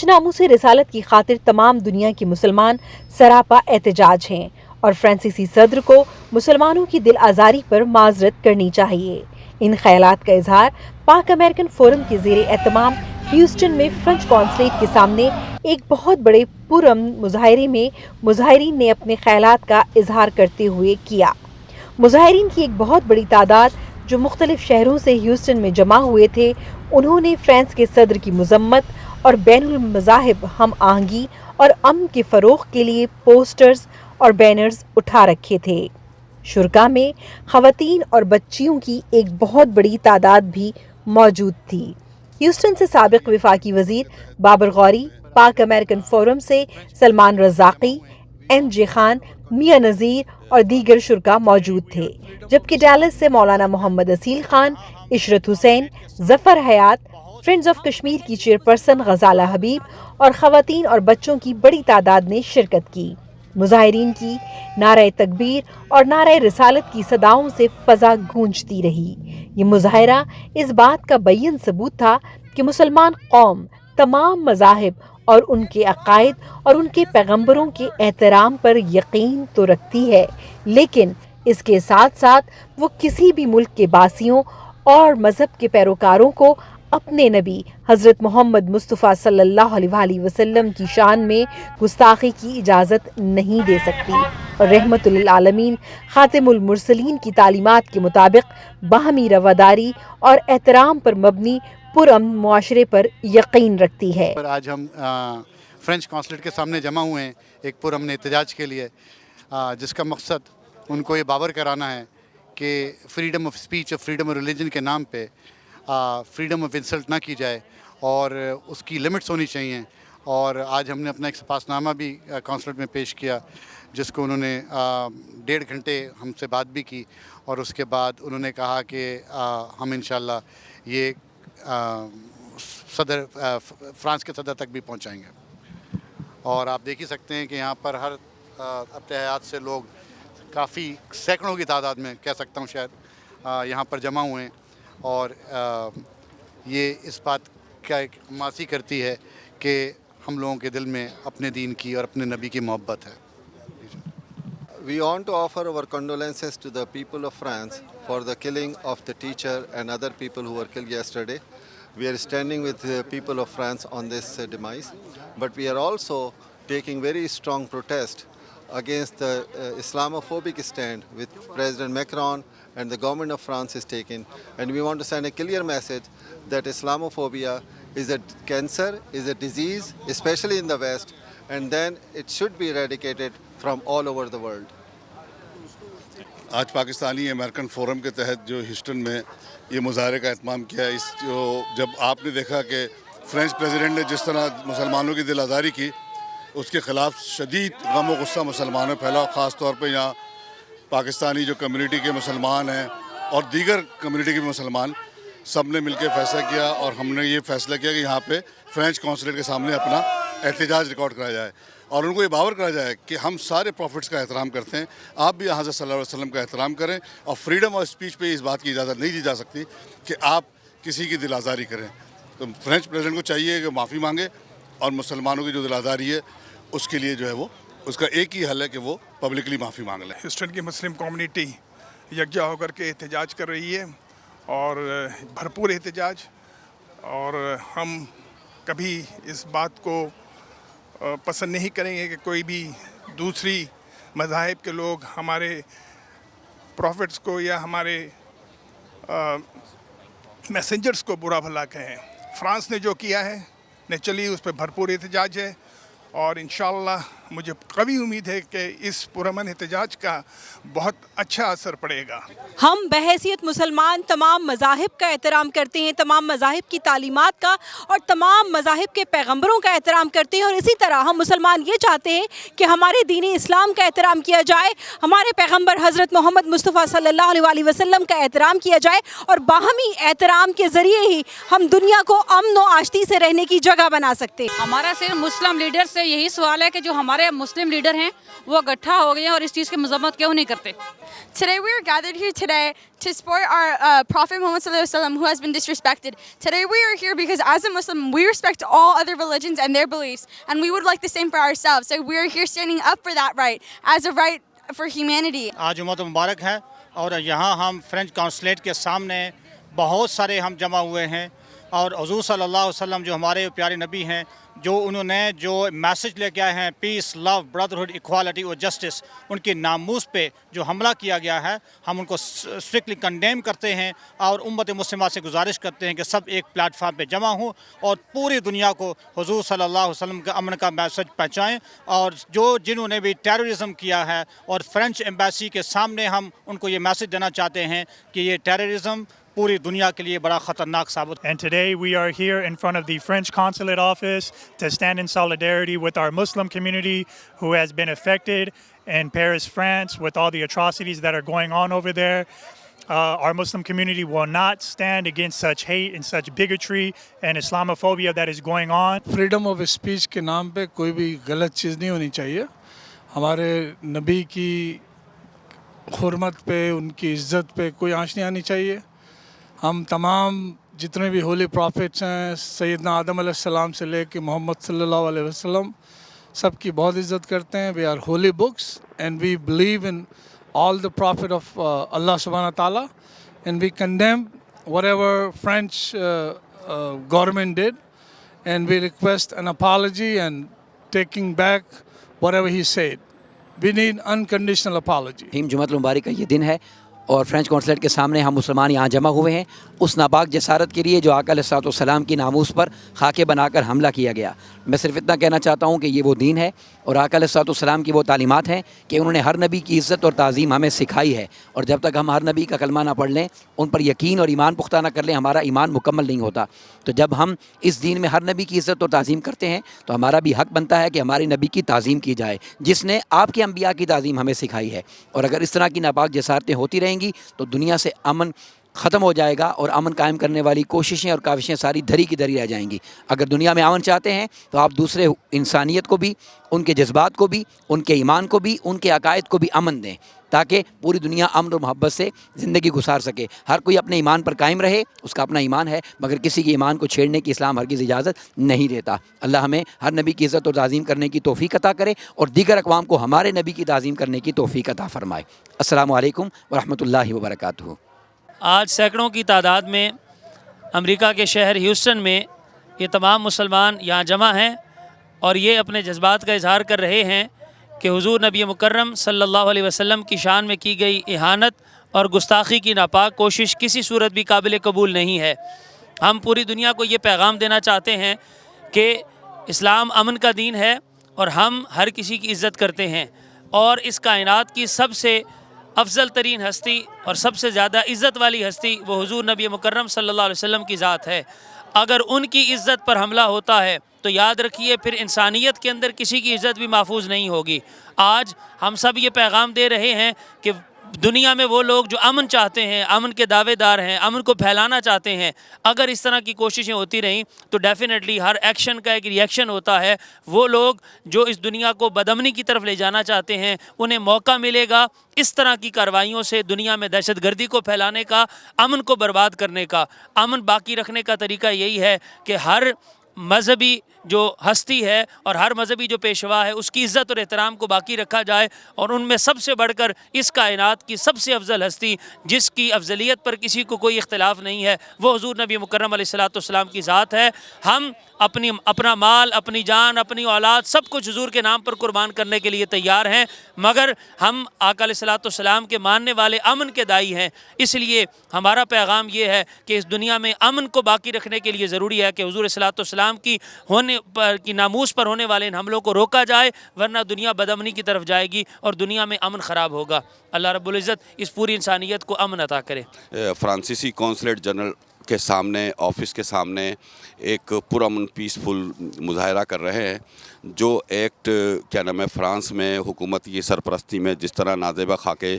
नामों से रिसालत की खातिर तमाम दुनिया के मुसलमान सरापा एहतजाज हैं और फ्रांसीसी सदर को मुसलमानों की दिल आज़ारी पर माजरत करनी चाहिए। इन ख्यालात का इजहार पाक अमेरिकन फोरम के ज़ेरे एहतमाम ह्यूस्टन में फ्रेंच कॉन्सुलेट के सामने एक बहुत बड़े पुरअमन मुजाहरे में मुजाहिरीन ने अपने ख्यालात का इजहार करते हुए किया। मुजाहिरीन की एक बहुत बड़ी तादाद जो मुख्तलिफ शहरों से ह्यूस्टन में जमा हुए थे, उन्होंने फ्रांस के सदर की मजम्मत और बैनुल मज़ाहिब हम आहंगी और अमन के फ़रोग़ के लिए पोस्टर्स और बैनर्स उठा रखे थे। शुरका में ख़वातीन और बच्चियों की एक बहुत बड़ी तादाद भी मौजूद थी। ह्यूस्टन से साबिक़ वफाकी वज़ीर बाबर गौरी, पाक अमेरिकन फोरम से सलमान रज़ाक़ी, MJ खान, मियां नज़ीर और दीगर शुरका मौजूद थे, जबकि डैलस से मौलाना मोहम्मद असील खान, इशरत हुसैन, ज़फ़र हयात, फ्रेंड्स ऑफ कश्मीर की चेयरपर्सन गजाला हबीब और ख़वातीन और बच्चों की बड़ी तादाद ने शिरकत की। मुजाहिरीन की नारे तकबीर और नारे रिसालत की सदाओं से फ़ज़ा गूंजती रही। ये मुजाहिरा इस बात का बय्यन सबूत था कि मुसलमान कौम तमाम मज़ाहिब और उनके अक़ायद और उनके पैगम्बरों के एहतराम पर यकीन तो रखती है, लेकिन इसके साथ साथ वो किसी भी मुल्क के बासियों और मज़हब के पैरोकारों को अपने नबी हज़रत मोहम्मद मुस्तफ़ा सल्लल्लाहु अलैहि वसल्लम की शान में गुस्ताखी की इजाज़त नहीं दे सकती और रहमतुल आलमीन ख़ातिमुल मुरसलीन की तालीमात के मुताबिक बाहमी रवादारी और एहतराम पर मबनी पुरअमन मुआशरे पर यकीन रखती है। आज हम फ्रेंच कॉन्सुलेट के सामने जमा हुए हैं एक पुरअमन एहतजाज के लिए, जिसका मकसद उनको ये बावर कराना है कि फ्रीडम ऑफ स्पीच और फ्रीडम ऑफ रिलीजन के नाम पे फ्रीडम ऑफ इंसल्ट ना की जाए और उसकी लिमिट्स होनी चाहिए। और आज हमने अपना एक सपासनामा भी कॉन्सुलेट में पेश किया, जिसको उन्होंने 1.5 घंटे हमसे बात भी की और उसके बाद उन्होंने कहा कि हम इंशाल्लाह ये सदर फ्रांस के सदर तक भी पहुंचाएंगे। और आप देख ही सकते हैं कि यहाँ पर हर अत्याहत से लोग काफ़ी सैकड़ों की तादाद में कह सकता हूँ शायद यहाँ पर जमा हुए हैं और ये इस बात का एक मासी करती है कि हम लोगों के दिल में अपने दीन की और अपने नबी की मोहब्बत है। We want to offer our condolences to the people of France for the killing of the teacher and other people who were killed yesterday. We are standing with the people of France on this demise, but we are also taking very strong protest against the Islamophobic stand which President Macron and the government of France is taking, and we want to send a clear message that Islamophobia is a cancer, is a disease, especially in the West, and then it should be eradicated from all over the world. आज Pakistani American forum के तहत जो Houston में ये मुजाहरे का एहतमाम किया, जब आपने देखा कि फ्रेंच प्रेसिडेंट ने जिस तरह मुसलमानों की दिल आज़ारी की, उसके ख़िलाफ़ शदीद गम और गुस्सा मुसलमानों में फैला। ख़ास तौर पे यहाँ पाकिस्तानी जो कम्युनिटी के मुसलमान हैं और दीगर कम्युनिटी के मुसलमान सब ने मिलकर फ़ैसला किया और हमने ये फ़ैसला किया कि यहाँ पे फ्रेंच कॉन्सुलेट के सामने अपना एहतजाज रिकॉर्ड कराया जाए और उनको ये बावर करा जाए कि हम सारे प्रॉफिट्स का एहतराम करते हैं, आप भी हज़रत सल्लल्लाहु अलैहि वसल्लम का एहतराम करें और फ्रीडम ऑफ स्पीच पे इस बात की इजाज़त नहीं दी जा सकती कि आप किसी की दिल आज़ारी करें। तो फ्रेंच प्रेसिडेंट को चाहिए कि माफ़ी मांगे और मुसलमानों की जो दिल आज़ारी है उसके लिए जो है वो उसका एक ही हल है कि वो पब्लिकली माफ़ी मांग लें। ह्यूस्टन की मुस्लिम कम्युनिटी यकजा होकर के एहतजाज कर रही है और भरपूर एहतजाज, और हम कभी इस बात को पसंद नहीं करेंगे कि कोई भी दूसरी मज़ाहिब के लोग हमारे प्रॉफिट्स को या हमारे मैसेंजर्स को बुरा भला कहें। फ्रांस ने जो किया है नेचुरली उस पर भरपूर एहतजाज है और इंशाअल्लाह मुझे कभी उम्मीद है कि इस पुरअमन एहतजाज का बहुत अच्छा असर पड़ेगा। हम बहैसियत मुसलमान तमाम मज़ाहिब का एहतराम करते हैं, तमाम मज़ाहिब की तालीमात का और तमाम मज़ाहिब के पैगम्बरों का एहतराम करते हैं, और इसी तरह हम मुसलमान ये चाहते हैं कि हमारे दीन इस्लाम का एहतराम किया जाए, हमारे पैगम्बर हज़रत मोहम्मद मुस्तफ़ा सल्लल्लाहु अलैहि वसल्लम का एहतराम किया जाए और बाहमी एहतराम के ज़रिए ही हम दुनिया को अमन व आश्ती से रहने की जगह बना सकते हैं। हमारा सिर्फ मुस्लिम लीडर से यही सवाल है कि जो हमारे सारे मुस्लिम लीडर हैं वो इकट्ठा हो गए हैं और इस चीज़ की मजम्मत क्यों नहीं करते. Today we are gathered here today to support our Prophet Muhammad Sallallahu Alaihi Wasallam, who has been disrespected. Today we are here because as a Muslim we respect all other religions and their beliefs, and we would like the same for ourselves. So we are here standing up for that right as a right for humanity. आज जुम्मत मुबारक है और यहाँ हम French consulate के सामने बहुत सारे हम जमा हुए हैं और हुज़ूर सल्लल्लाहु अलैहि वसल्लम जो हमारे प्यारे नबी हैं, जो उन्होंने जो मैसेज लेके आए हैं पीस, लव, ब्रदरहुड, इक्वालिटी और जस्टिस, उनके नामूस पे जो हमला किया गया है हम उनको स्ट्रिक्टली कंडेम करते हैं और उम्मत मुस्लिमा से गुजारिश करते हैं कि सब एक प्लेटफार्म पे जमा हों और पूरी दुनिया को हुज़ूर सल्लल्लाहु अलैहि वसल्लम के अमन का मैसेज पहुँचाएँ. और जिन्होंने भी टेररिज्म किया है और फ्रेंच एम्बेसी के सामने हम उनको ये मैसेज देना चाहते हैं कि ये टेररिज्म पूरी दुनिया के लिए बड़ा ख़तरनाक साबित. And today we are here in front of the French consulate office to stand in solidarity with our Muslim community who has been affected in Paris, France, with all the atrocities that are going on over there. Our Muslim community will not stand against such hate and such bigotry and Islamophobia that is going on. Freedom of speech के नाम पे कोई भी गलत चीज़ नहीं होनी चाहिए. हमारे नबी की हुर्मत पे, उनकी इज़्ज़त पे कोई आँच नहीं आनी चाहिए. हम तमाम जितने भी होली प्रॉफिट्स हैं, सैयदना आदम अलैहिस्सलाम से लेके मोहम्मद सल्लल्लाहु अलैहि वसल्लम, सबकी बहुत इज़्ज़त करते हैं. We are holy books and we believe in all the prophet of Allah subhanahu wa ta'ala, and we condemn whatever French government did, and we request an apology and taking back whatever he said. We need unconditional apology. जुम्मत मुबारक का ये दिन है और French consulate के सामने हम मुसलमान यहाँ जमा हुए हैं उस नापाक जसारत के लिए जो आका अलैहिस्सलाम की नामूस पर खाके बनाकर हमला किया गया. मैं सिर्फ इतना कहना चाहता हूँ कि ये वो दीन है और आका अलैहिस्सलाम की वो तालीमात हैं कि उन्होंने हर नबी की इज़्ज़त और ताज़ीम हमें सिखाई है. और जब तक हम हर नबी का कलमा ना पढ़ लें, उन पर यकीन और ईमान पुख्ता ना कर लें, हमारा ईमान मुकम्मल नहीं होता. तो जब हम इस दीन में हर नबी की इज़्ज़त और ताज़ीम करते हैं तो हमारा भी हक़ बनता है कि हमारे नबी की ताज़ीम की जाए जिसने आपके अंबिया की ताज़ीम हमें सिखाई है. और अगर इस तरह की नापाक जसारतें होती रहेंगी तो दुनिया से अमन ख़त्म हो जाएगा और अमन कायम करने वाली कोशिशें और काविशें सारी धरी की धरी रह जाएंगी. अगर दुनिया में अमन चाहते हैं तो आप दूसरे इंसानियत को भी, उनके जज्बात को भी, उनके ईमान को भी, उनके अकायद को भी अमन दें ताकि पूरी दुनिया अमन और मोहब्बत से ज़िंदगी गुजार सके. हर कोई अपने ईमान पर कायम रहे, उसका अपना ईमान है, मगर किसी के ईमान को छेड़ने की इस्लाम हरगिज़ इजाज़त नहीं देता. अल्लाह हमें हर नबी की इज़्ज़त और ताज़ीम करने की तौफ़ीक़ अता करे और दीगर अक़वाम को हमारे नबी की ताज़ीम करने की तौफ़ीक़ अता फ़रमाए. अस्सलामु अलैकुम व रहमतुल्लाहि व बरकातुहू. आज सैकड़ों की तादाद में अमेरिका के शहर ह्यूस्टन में ये तमाम मुसलमान यहाँ जमा हैं और ये अपने जज्बात का इजहार कर रहे हैं कि हुज़ूर नबी मुकर्रम सल्लल्लाहु अलैहि वसल्लम की शान में की गई इहानत और गुस्ताखी की नापाक कोशिश किसी सूरत भी काबिल कबूल नहीं है. हम पूरी दुनिया को ये पैगाम देना चाहते हैं कि इस्लाम अमन का दीन है और हम हर किसी की इज़्ज़त करते हैं और इस कायनात की सबसे अफजल तरीन हस्ती और सबसे ज़्यादा इज़्ज़त वाली हस्ती वो हुज़ूर नबी मुकर्रम सल्लल्लाहु अलैहि वसल्लम की ज़ात है. अगर उनकी इज़्ज़त पर हमला होता है तो याद रखिए फिर इंसानियत के अंदर किसी की इज़्ज़त भी महफूज नहीं होगी. आज हम सब ये पैगाम दे रहे हैं कि दुनिया में वो लोग जो अमन चाहते हैं, अमन के दावेदार हैं, अमन को फैलाना चाहते हैं, अगर इस तरह की कोशिशें होती रहीं तो डेफिनेटली हर एक्शन का एक रिएक्शन होता है. वो लोग जो इस दुनिया को बदअमनी की तरफ ले जाना चाहते हैं उन्हें मौका मिलेगा इस तरह की कार्रवाइयों से दुनिया में दहशतगर्दी को फैलाने का, अमन को बर्बाद करने का. अमन बाकी रखने का तरीका यही है कि हर मजहबी जो हस्ती है और हर मजहबी जो पेशवा है उसकी इज़्ज़त और एहतराम को बाकी रखा जाए. और उनमें सबसे बढ़कर इस कायनात की सबसे अफजल हस्ती जिसकी अफजलियत पर किसी को कोई इख्तिलाफ़ नहीं है वो हुज़ूर नबी मुकर्रम अलैहिस्सलाम की ज़ात है. हम अपना माल, अपनी जान, अपनी औलाद सब कुछ हुज़ूर के नाम पर कुर्बान करने के लिए तैयार हैं, मगर हम आका अलैहिस्सलाम के मानने वाले अमन के दाई हैं. इसलिए हमारा पैगाम ये है कि इस दुनिया में अमन को बाकी रखने के लिए ज़रूरी है कि हुज़ूर अलैहिस्सलाम की नामूस पर होने वाले इन हमलों को रोका जाए, वरना दुनिया बदअमनी की तरफ जाएगी और दुनिया में अमन ख़राब होगा. अल्लाह रब्बुल इज़्ज़त इस पूरी इंसानियत को अमन अता करे. फ्रांसीसी कॉन्सुलेट जनरल के सामने, ऑफिस के सामने एक पुरअमन पीसफुल मुजाहरा कर रहे हैं. जो एक्ट क्या नाम है फ्रांस में हुकूमत की सरपरस्ती में जिस तरह नाजेबा खाके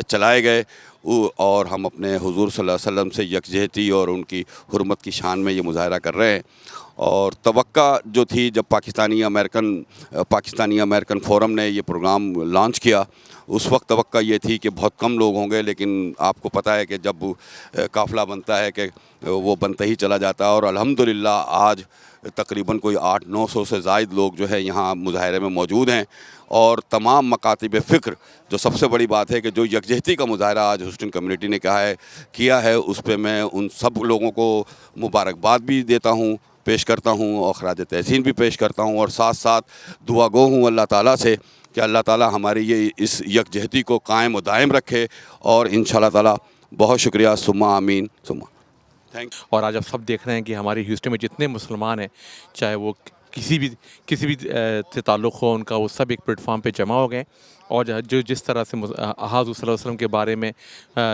चलाए गए اور ہم اپنے حضور صلی اللہ علیہ وسلم سے یکجہتی اور ان کی حرمت کی شان میں یہ مظاہرہ کر رہے ہیں. اور توقع جو تھی جب پاکستانی امریکن فورم نے یہ پروگرام لانچ کیا, اس وقت توقع یہ تھی کہ بہت کم لوگ ہوں گے, لیکن آپ کو پتہ ہے کہ جب قافلہ بنتا ہے کہ وہ بنتا ہی چلا جاتا ہے. اور الحمدللہ آج تقریباً کوئی 800-900 سے زائد لوگ جو ہے یہاں مظاہرے میں موجود ہیں. اور تمام مکاتب فکر, جو سب سے بڑی بات ہے کہ جو یکجہتی کا مظاہرہ آج ہیوسٹن کمیونٹی نے کیا ہے, اس پہ میں ان سب لوگوں کو مبارکباد بھی دیتا ہوں, پیش کرتا ہوں, اور خراج تحسین بھی پیش کرتا ہوں, اور ساتھ ساتھ دعا گو ہوں اللہ تعالیٰ سے کہ اللہ تعالیٰ ہماری یہ اس یکجہتی کو قائم و دائم رکھے. اور انشاءاللہ تعالیٰ بہت شکریہ, ثم آمین ثم تھینک. اور آج آپ سب دیکھ رہے ہیں کہ ہماری ہیوسٹن میں جتنے مسلمان ہیں, چاہے وہ کسی بھی سے تعلق ہو ان کا, وہ سب ایک پلیٹ فارم پہ جمع ہو گئے. اور جو جس طرح سے حضور صلی اللہ علیہ وسلم کے بارے میں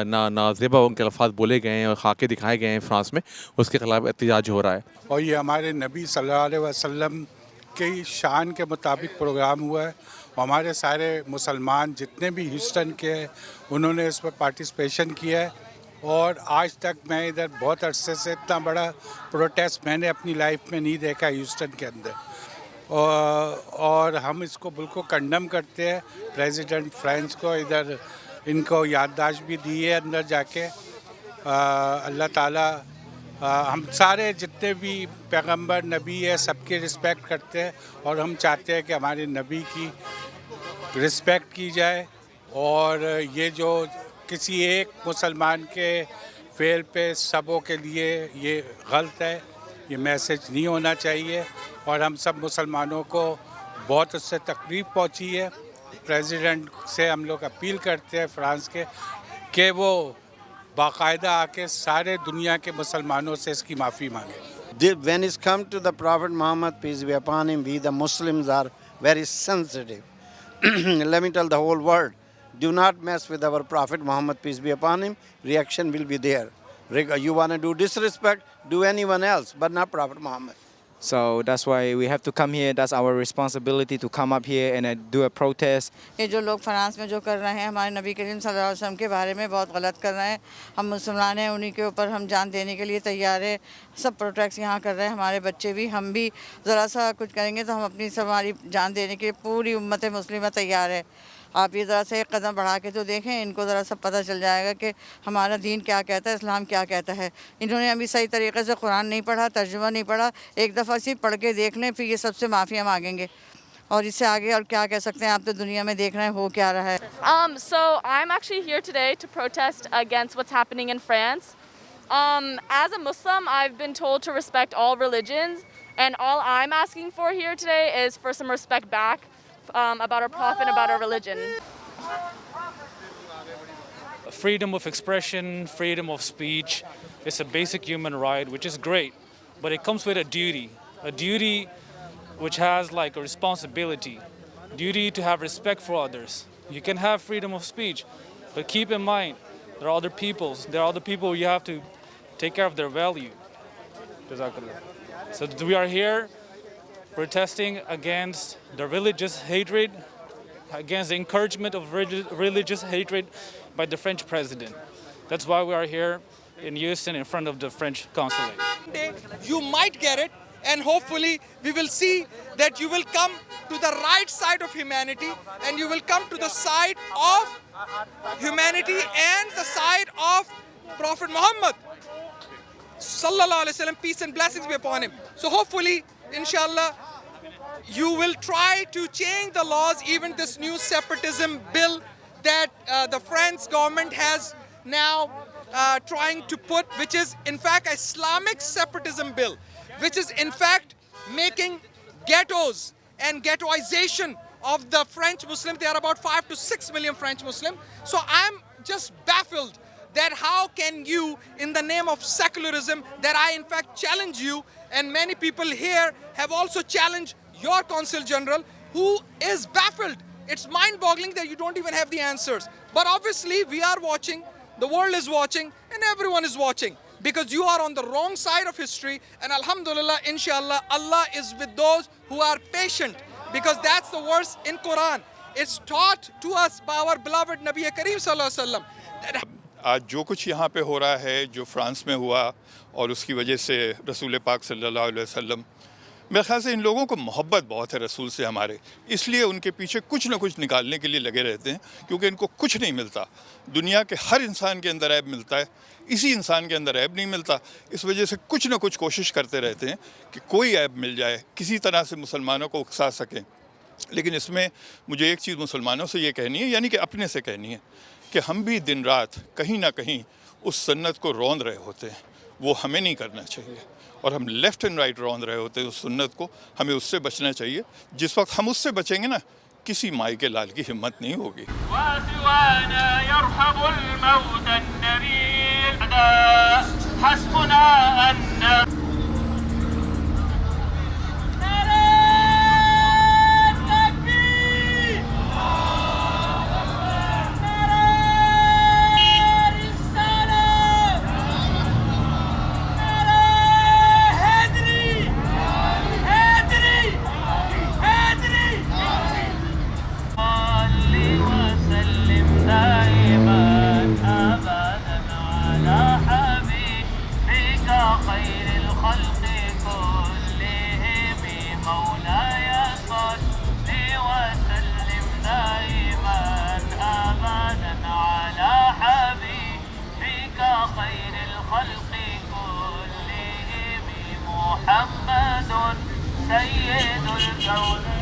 نازیبہ ان کے الفاظ بولے گئے ہیں اور خاکے دکھائے گئے ہیں فرانس میں, اس کے خلاف احتجاج ہو رہا ہے. اور یہ ہمارے نبی صلی اللہ علیہ وسلم کی شان کے مطابق پروگرام ہوا ہے. ہمارے سارے مسلمان جتنے بھی ہیوسٹن کے ہیں انہوں نے اس پر پارٹیسپیشن کیا ہے. اور آج تک میں ادھر بہت عرصے سے اتنا بڑا پروٹیسٹ میں نے اپنی لائف میں نہیں دیکھا ہیوسٹن کے اندر. اور ہم اس کو بالکل کنڈم کرتے ہیں. پریزیڈنٹ فرانس کو ادھر ان کو یادداشت بھی دی ہے اندر جا کے. اللہ تعالیٰ ہم سارے جتنے بھی پیغمبر نبی ہے سب کی رسپیکٹ کرتے ہیں, اور ہم چاہتے ہیں کہ ہمارے نبی کی رسپیکٹ کی جائے. اور یہ جو کسی ایک مسلمان کے فعل پہ سبوں کے لیے یہ غلط ہے, یہ میسج نہیں ہونا چاہیے. اور ہم سب مسلمانوں کو بہت اس سے تکلیف پہنچی ہے. پریزیڈنٹ سے ہم لوگ اپیل کرتے ہیں فرانس کے کہ وہ باقاعدہ آ کے سارے دنیا کے مسلمانوں سے اس کی معافی مانگے. When it's come to the Prophet Muhammad, peace be upon him, we the Muslims are very sensitive. Let me tell the whole world, do not mess with our Prophet Muhammad, peace be upon him. Reaction will be there. You want to do disrespect, do anyone else, but not Prophet Muhammad. So that's why we have to come here. That's our responsibility to come up here and do a protest. یہ جو لوگ France میں جو کر رہے ہیں ہمارے نبی کریم صلی اللہ علیہ وسلم کے بارے میں بہت غلط کر رہے ہیں. ہم مسلمان ہیں, انہی کے اوپر ہم جان دینے کے لیے تیار ہیں. سب پروٹیکٹ یہاں کر رہے ہیں, ہمارے بچے بھی, ہم بھی ذرا سا کچھ کریں گے تو ہم اپنی ہماری جان دینے کے لیے پوری امت مسلمہ تیار ہے. آپ یہ ذرا سا ایک قدم بڑھا کے تو دیکھیں, ان کو ذرا سا پتہ چل جائے گا کہ ہمارا دین کیا کہتا ہے, اسلام کیا کہتا ہے. انہوں نے ابھی صحیح طریقے سے قرآن نہیں پڑھا, ترجمہ نہیں پڑھا. ایک دفعہ صرف پڑھ کے دیکھ لیں, پھر یہ سب سے معافیاں مانگیں گے. اور اس سے آگے اور کیا کہہ سکتے ہیں, آپ تو دنیا میں دیکھ رہے ہیں ہو کیا رہا ہے. So I'm actually here today to protest against what's happening in France. As a Muslim, I've been told to respect all religions, and all I'm asking for here today is for some respect back about our prophet and about our religion. Freedom of expression, freedom of speech, it's a basic human right, which is great, but it comes with a duty which has like a responsibility, duty to have respect for others. You can have freedom of speech, but keep in mind, there are other people you have to take care of their value. Jazakallah. So we are here protesting against the religious hatred, against the encouragement of religious hatred by the French president. That's why we are here in Houston in front of the French consulate. You might get it, and hopefully we will see that you will come to the right side of humanity, and you will come to the side of humanity and the side of Prophet Muhammad sallallahu alaihi wasallam, peace and blessings be upon him. So hopefully, inshallah, you will try to change the laws, even this new separatism bill that the French government has now trying to put, which is in fact Islamic separatism bill, which is in fact making ghettos and ghettoization of the French Muslims. There are about 5 to 6 million French Muslims. So I'm just baffled that how can you, in the name of secularism, that I in fact challenge you, and many people here have also challenged your Consul General, who is baffled. It's mind-boggling that you don't even have the answers. But obviously we are watching, the world is watching, and everyone is watching, because you are on the wrong side of history. And alhamdulillah, inshallah, Allah is with those who are patient, because that's the verse in Quran. It's taught to us by our beloved Nabi Kareem sallallahu alaihi wasallam. آج جو کچھ یہاں پہ ہو رہا ہے، جو France میں ہوا اور اس کی وجہ سے رسول پاک صلی اللہ علیہ وسلم، میرے خیال سے ان لوگوں کو محبت بہت ہے رسول سے ہمارے، اس لیے ان کے پیچھے کچھ نہ کچھ نکالنے کے لیے لگے رہتے ہیں، کیونکہ ان کو کچھ نہیں ملتا. دنیا کے ہر انسان کے اندر عیب ملتا ہے، اسی انسان کے اندر عیب نہیں ملتا، اس وجہ سے کچھ نہ کچھ کوشش کرتے رہتے ہیں کہ کوئی عیب مل جائے، کسی طرح سے مسلمانوں کو اکسا سکیں. لیکن اس میں مجھے ایک چیز مسلمانوں سے یہ کہنی ہے، یعنی کہ اپنے سے کہنی ہے، کہ ہم بھی دن رات کہیں نہ کہیں اس سنت کو روند رہے ہوتے ہیں، وہ ہمیں نہیں کرنا چاہیے. اور ہم لیفٹ اینڈ رائٹ روند رہے ہوتے ہیں اس سنت کو، ہمیں اس سے بچنا چاہیے. جس وقت ہم اس سے بچیں گے نا، کسی مائی کے لال کی ہمت نہیں ہوگی. محمد سيد الكون